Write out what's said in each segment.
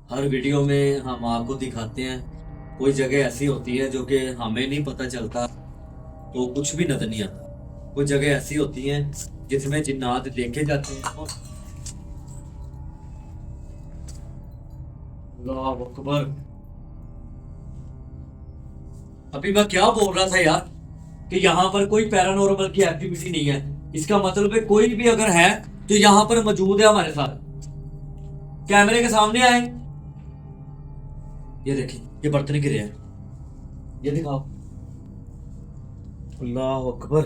हर video में हम आपको दिखाते हैं, कोई जगह ऐसी होती है जो कि हमें नहीं पता चलता, तो कुछ भी नजर नहीं आता। कोई जगह ऐसी होती है जिसमें जिन्नात देखे जाते हैं और अल्लाह अकबर। अभी मैं क्या बोल रहा था यार, कि यहाँ पर कोई पैरानॉर्मल की एक्टिविटी नहीं है। इसका मतलब है कोई भी अगर है तो यहाँ पर मौजूद है हमारे साथ। कैमरे के सामने आए। ये देखिए, ये बर्तन गिरे हैं, ये दिखाओ। अल्लाह अकबर।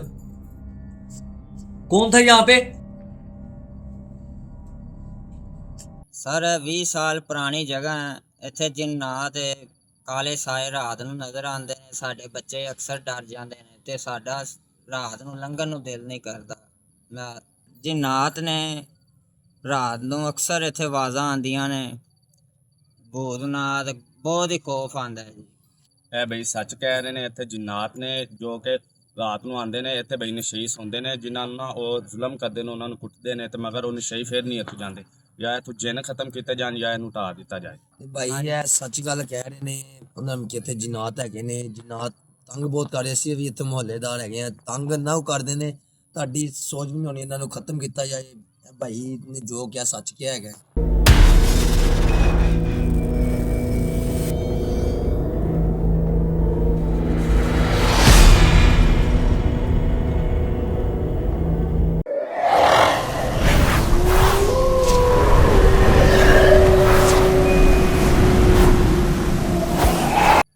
कौन था यहाँ पे? ਸਰ 20 ਸਾਲ ਪੁਰਾਣੀ ਜਗ੍ਹਾ ਹੈ। ਇੱਥੇ ਜਿੰਨਾਤ ਕਾਲੇ ਸਾਏ ਰਾਤ ਨੂੰ ਨਜ਼ਰ ਆਉਂਦੇ ਨੇ। ਸਾਡੇ ਬੱਚੇ ਅਕਸਰ ਡਰ ਜਾਂਦੇ ਨੇ ਤੇ ਸਾਡਾ ਰਾਤ ਨੂੰ ਲੰਘਣ ਨੂੰ ਦਿਲ ਨਹੀਂ ਕਰਦਾ। ਜਿੰਨਾਤ ਨੇ ਰਾਤ ਨੂੰ ਅਕਸਰ ਇੱਥੇ ਆਵਾਜ਼ਾਂ ਆਉਂਦੀਆਂ ਨੇ। ਭੂਤਨਾਥ ਬਹੁਤ ਹੀ ਖੌਫ ਆਉਂਦਾ ਹੈ ਜੀ। ਇਹ ਬਈ ਸੱਚ ਕਹਿ ਰਹੇ ਨੇ, ਇੱਥੇ ਜਿੰਨਾਤ ਨੇ ਜੋ ਕਿ ਰਾਤ ਨੂੰ ਆਉਂਦੇ ਨੇ। ਇੱਥੇ ਬਈ ਨਸ਼ਈਸ ਹੁੰਦੇ ਨੇ, ਜਿਨ੍ਹਾਂ ਨੂੰ ਨਾ ਉਹ ਜ਼ੁਲਮ ਕਰਦੇ ਨੇ, ਉਹਨਾਂ ਨੂੰ ਕੁੱਟਦੇ ਨੇ, ਤੇ ਮਗਰ ਉਹ ਨਸ਼ਈ ਫਿਰ ਨਹੀਂ ਇੱਥੋਂ ਜਾਂਦੇ। ਜਾਂ ਇੱਥੋਂ ਜਿੰਨ ਖਤਮ ਕੀਤੇ ਜਾਣ ਜਾਂ ਇਹਨੂੰ ਢਾਹ ਦਿੱਤਾ ਜਾਏ। ਭਾਈ ਇਹ ਸੱਚ ਗੱਲ ਕਹਿ ਰਹੇ ਨੇ ਉਹਨਾਂ ਨੂੰ ਕਿ ਇੱਥੇ ਜਿਨਾਤ ਹੈਗੇ ਨੇ। ਜਿਨਾਤ ਤੰਗ ਬਹੁਤ ਕਰ ਰਹੇ ਸੀ, ਵੀ ਇੱਥੇ ਮੁਹੱਲੇਦਾਰ ਹੈਗੇ ਆ, ਤੰਗ ਨਾ ਉਹ ਕਰਦੇ ਨੇ। ਤੁਹਾਡੀ ਸੋਚ ਵੀ ਨਹੀਂ ਹੋਣੀ ਇਹਨਾਂ ਨੂੰ ਖਤਮ ਕੀਤਾ ਜਾਏ। ਇਹ ਭਾਈ ਨੇ ਜੋ ਕਿਹਾ ਸੱਚ ਕਿਹਾ ਹੈਗਾ।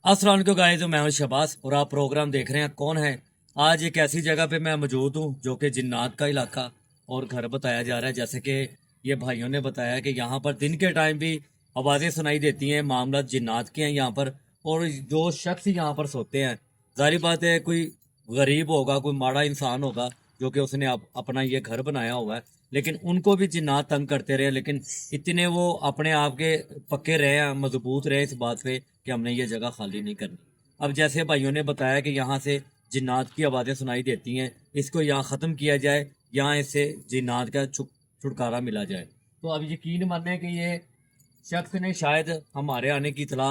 अस्सलाम वालेकुम गाइस, मैं हूं शहबाज और आप प्रोग्राम देख रहे हैं कौन है। आज एक ऐसी जगह पे मैं मौजूद हूं जो कि जिन्नात का इलाका और घर बताया जा रहा है। जैसे कि ये भाइयों ने बताया कि यहाँ पर दिन के टाइम भी आवाज़ें सुनाई देती हैं। मामला जिन्नात के हैं यहाँ पर, और जो शख्स यहाँ पर सोते हैं, जाहिर बात है कोई गरीब होगा, कोई माड़ा इंसान होगा जो कि उसने अपना ये घर बनाया हुआ है, लेकिन उनको भी जिन्नात तंग करते रहे। लेकिन इतने वो अपने आप के पक्के रहे हैं, मजबूत रहे इस बात पे कि हमने ये जगह खाली नहीं करनी। अब जैसे भाइयों ने बताया कि यहाँ से जिन्नात की आवाज़ें सुनाई देती हैं, इसको यहाँ ख़त्म किया जाए, यहाँ इससे जिन्नात का छुटकारा मिला जाए। तो अब यकीन माने कि ये शख्स ने शायद हमारे आने की इतला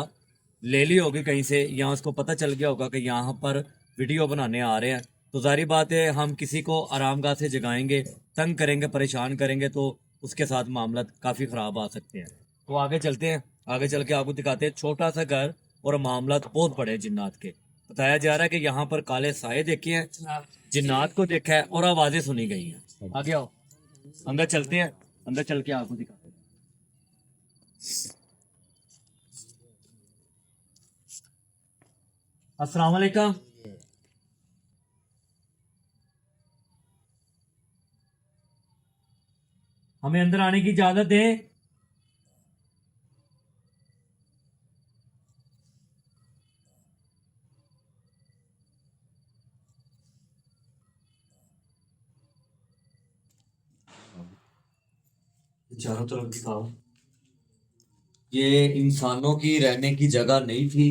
ले ली होगी कहीं से, या उसको पता चल गया होगा कि यहाँ पर वीडियो बनाने आ रहे हैं। तो जाहिर बात है हम किसी को आरामगाह से जगाएंगे, तंग करेंगे, परेशान करेंगे, तो उसके साथ मामला काफ़ी ख़राब आ सकते हैं। तो आगे चलते हैं, आगे चल के आपको दिखाते हैं। छोटा सा घर और मामला तो बहुत बड़े जिन्नात के। बताया जा रहा है कि यहाँ पर काले साए देखे हैं, जिन्नात को देखा है और आवाज़ें सुनी गई हैं। आगे आओ, अंदर चलते हैं, अंदर चल के आपको दिखाते हैं। अस्सलाम वालेकुम। हमें अंदर आने की इजाजत दें। चारों तरफ दिखाओ। ये इंसानों की रहने की जगह नहीं थी।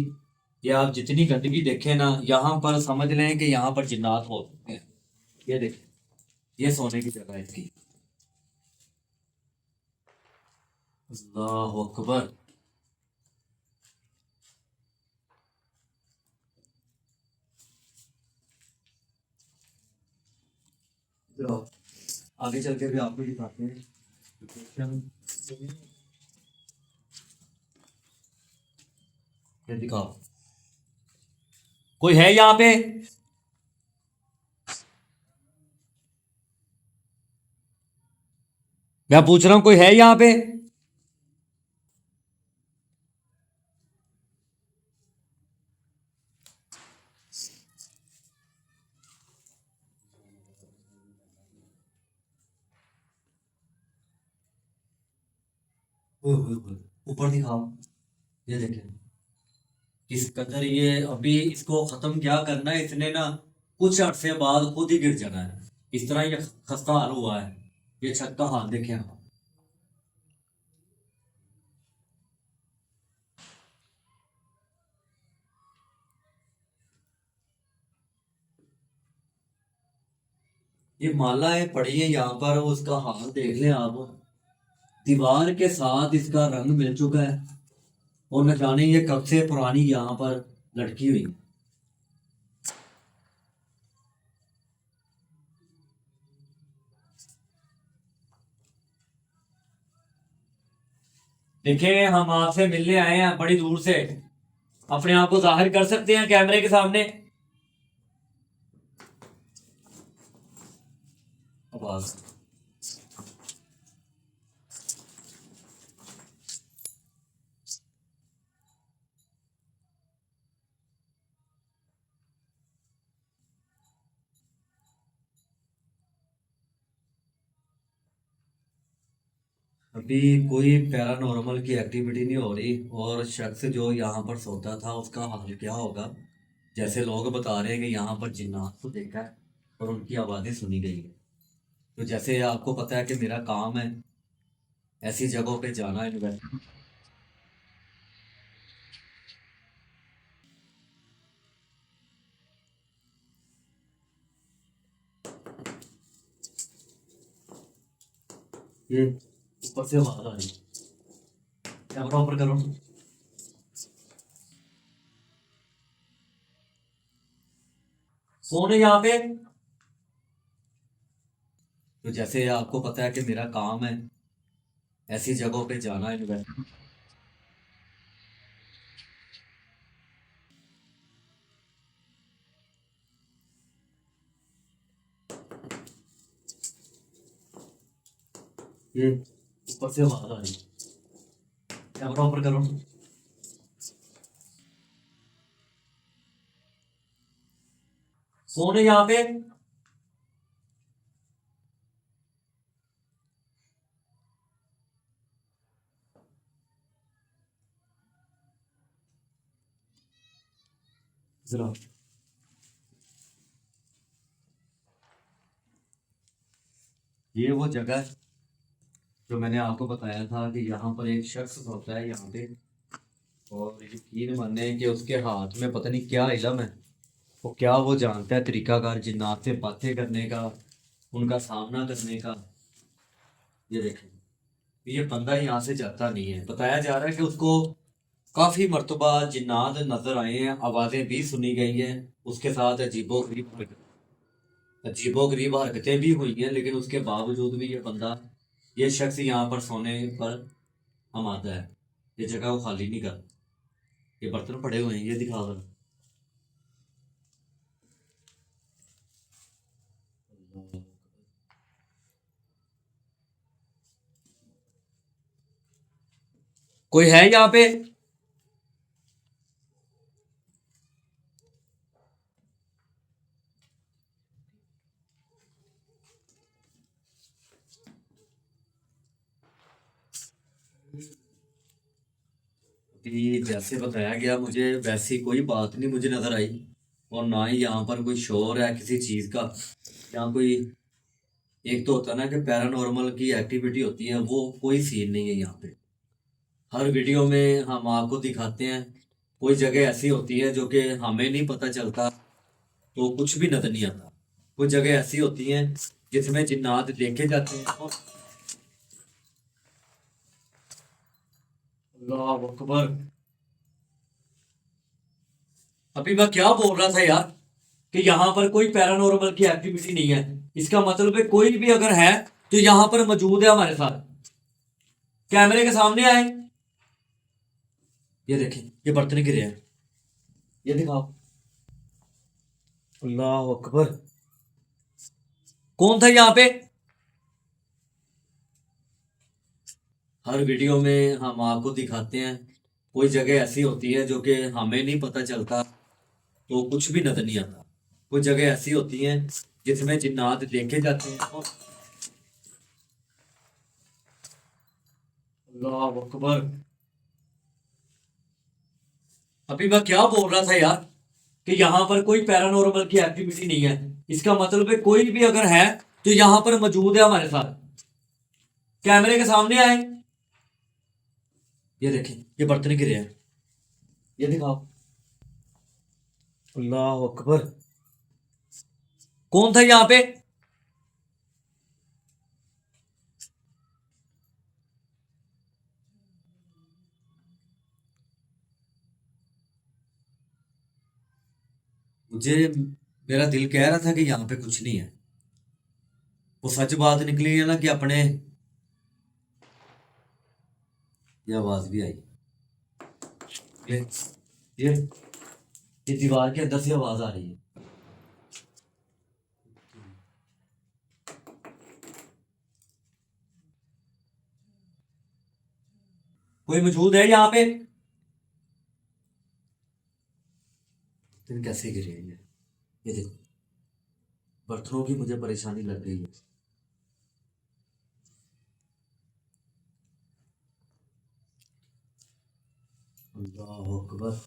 ये आप जितनी गंदगी देखें ना, यहाँ पर समझ लें कि यहाँ पर जिन्नात हो सकते हैं। ये देखें, ये सोने की जगह है इसकी। अल्लाह अकबर। इधर आओ, आगे चल के भी आपको दिखाते हैं। ये दिखाओ, कोई है यहाँ पे? मैं पूछ रहा हूँ, कोई है यहाँ पे? ऊपर दिखाओ। ये देखें किस कदर ये, अभी इसको खत्म क्या करना है इसने ना, कुछ अरसे बाद खुद ही गिर जाना है। इस तरह ये खस्ता हाल हुआ है। ये छत का हाल देखें आप। ये मालाएं पड़ी है यहाँ पर, उसका हाल देख लें आप। दीवार के साथ इसका रंग मिल चुका है। और न जाने ये कब से पुरानी यहाँ पर लटकी हुई है। देखें, हम आपसे मिलने आए हैं बड़ी दूर से, अपने आप को जाहिर कर सकते हैं कैमरे के सामने। आवाज अभी कोई पैरानॉर्मल की एक्टिविटी नहीं हो रही, और शख्स जो यहाँ पर सोता था उसका हाल क्या होगा। जैसे लोग बता रहे हैं कि यहाँ पर जिन्नात को देखा है और उनकी आवाज़ें सुनी गई है। तो जैसे आपको पता है कि मेरा काम है ऐसी जगहों पे जाना इन्वेस्ट। ये ऊपर से आवाज़ आ रही है, कैमरा ऊपर करो। कौन है यहाँ पे? तो जैसे आपको पता है कि मेरा काम है ऐसी जगहों पे जाना इन्वेस्ट। ये ऊपर से आवाज़ आ रही है, कैमरा ऊपर करो। कौन है यहाँ पे? जरा ये वो जगह है जो मैंने आपको बताया था कि यहाँ पर एक शख्स होता है यहाँ पे, और यकीन माने कि उसके हाथ में पता नहीं क्या इलम है। वो क्या वो जानता है तरीकाकार जिन्नात से बातें करने का, उनका सामना करने का। ये देखें, ये बंदा यहाँ से जाता नहीं है। बताया जा रहा है कि उसको काफी मर्तबा जिन्नात नजर आए हैं, आवाजें भी सुनी गई हैं, उसके साथ अजीबो गरीब हरकतें भी हुई हैं, लेकिन उसके बावजूद भी ये बंदा, ये शख्स यहाँ पर सोने पर हम आता है। ये जगह वो खाली नहीं कर। ये बर्तन पड़े हुए हैं, ये दिखा दो। कोई है यहाँ पे? अभी जैसे बताया गया मुझे, वैसी कोई बात नहीं मुझे नजर आई, और ना ही यहाँ पर कोई शोर है किसी चीज का। यहाँ कोई, एक तो होता है ना कि पैरानॉर्मल की एक्टिविटी होती है, वो कोई सीन नहीं है यहाँ पे। हर वीडियो में हम आपको दिखाते हैं, कोई जगह ऐसी होती है जो कि हमें नहीं पता चलता, तो कुछ भी नजर नहीं आता। कुछ जगह ऐसी होती हैं जिसमें जिन्नात देखे जाते हैं। और अल्लाह अकबर, अभी मैं क्या बोल रहा था यार, कि यहाँ पर कोई पैरानॉर्मल की एक्टिविटी नहीं है। इसका मतलब है कोई भी अगर है तो यहाँ पर मौजूद है हमारे साथ। कैमरे के सामने आए। ये देखें, ये बर्तन गिरे हैं, ये दिखाओ। अल्लाह अकबर, कौन था यहाँ पे? हर वीडियो में हम आपको दिखाते हैं, कोई जगह ऐसी होती है जो कि हमें नहीं पता चलता, तो कुछ भी नजर नहीं आता। कुछ जगह ऐसी होती हैं जिसमें जिन्नात देखे जाते हैं। और अल्लाह अकबर, अभी मैं क्या बोल रहा था यार, कि यहाँ पर कोई पैरानॉर्मल की एक्टिविटी नहीं है। इसका मतलब है कोई भी अगर है तो यहाँ पर मौजूद है हमारे साथ। कैमरे के सामने आए। ये देखें, ये बर्तन गिरे हैं, ये दिखाओ। अल्लाह अकबर, कौन था यहाँ पे? मुझे मेरा दिल कह रहा था कि यहाँ पे कुछ नहीं है। वो सच बात निकली है ना कि अपने, ये आवाज भी आई। ये ये ये दीवार के अंदर से आवाज आ रही है। कोई मौजूद है यहाँ पे? दिन कैसे गिरे हैं ये देखो, बर्तनों की मुझे परेशानी लग रही है। अल्लाह अकबर,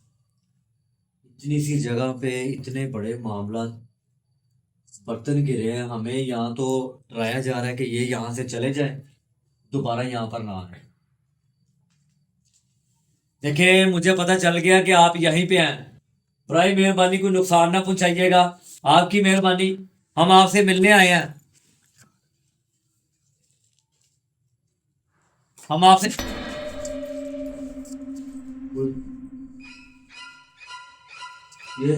इतनी सी जगह पे इतने बड़े मामला, बर्तन गिरे हैं। हमें यहाँ तो डराया जा रहा है कि ये यहाँ से चले जाए, दोबारा यहाँ पर ना आए। देखिए, मुझे पता चल गया कि आप यहीं पे हैं। बराए मेहरबानी कोई नुकसान ना पहुंचाइएगा, आपकी मेहरबानी। हम आपसे मिलने आए हैं। हम आपसे ये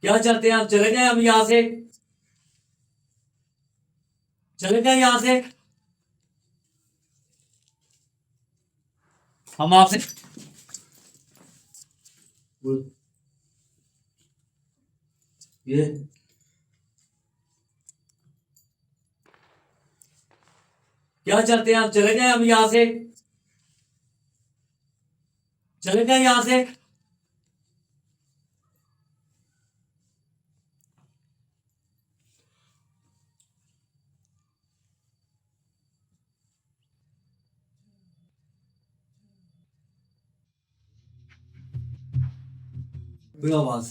क्या चाहते हैं आप? चले जाएं हम यहाँ से, चले जाएं यहाँ से। हम आपसे ये क्या चाहते हैं आप? चले जाएं हम यहाँ से, चले जाएं यहाँ से। कोई आवाज